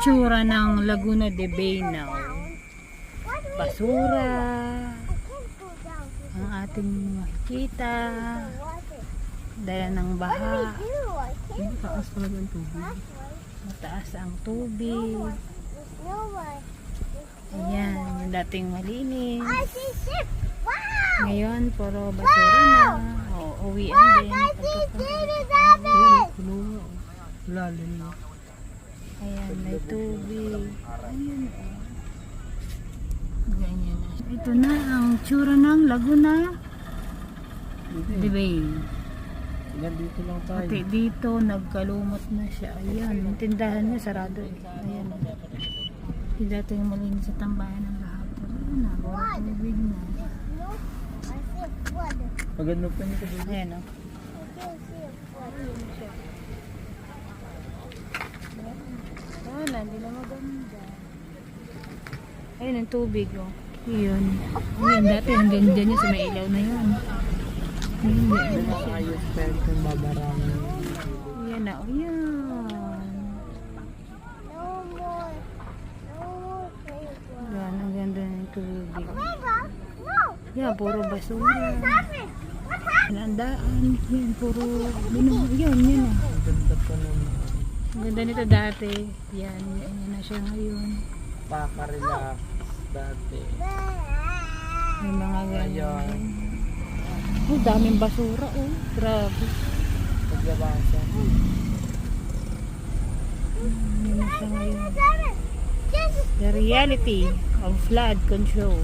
itsura ng Laguna de Bay now. Basura ang ating makikita dala ng baha. Mataas talaga ang tubig. Mataas ang tubig. Ayan, yung dating malinis. Ngayon, puro basura na. O, uwian din. Puno nga. Lalim na. Ayan, may tubig. Ayan. Ganyan na. Ito na ang tsura ng Laguna de Bay. Yan dito lang tayo. Pati dito, nagkalumot na siya. Ayan, yung tindahan niya sarado eh. Ayan. Yung dating malinis sa tambayan ng lahat. Ayan na, puro tubig na. Pagano pa niyo kasi. Ayan o. Wala, hindi na maganda. Ayun ang tubig o. Yun. Ayun, dati hanggang dyan yun sa may ilaw na yun. Ayun, Hindi na ayos pero kung babarangan. ayan na o. Yan. Yan, ang ganda ng tubig. Yan, puro basura. Landaan. Yan, puro binong. Yan, yan o. Ang ganda pa naman. Ang ganda nito dati. Yan, yan na siya ngayon. Paka-relax dati. May mga ganyan. Ayan. Oh, daming basura oh. Grabe. Paglabasa. Yan na siya ngayon. The reality of flood control.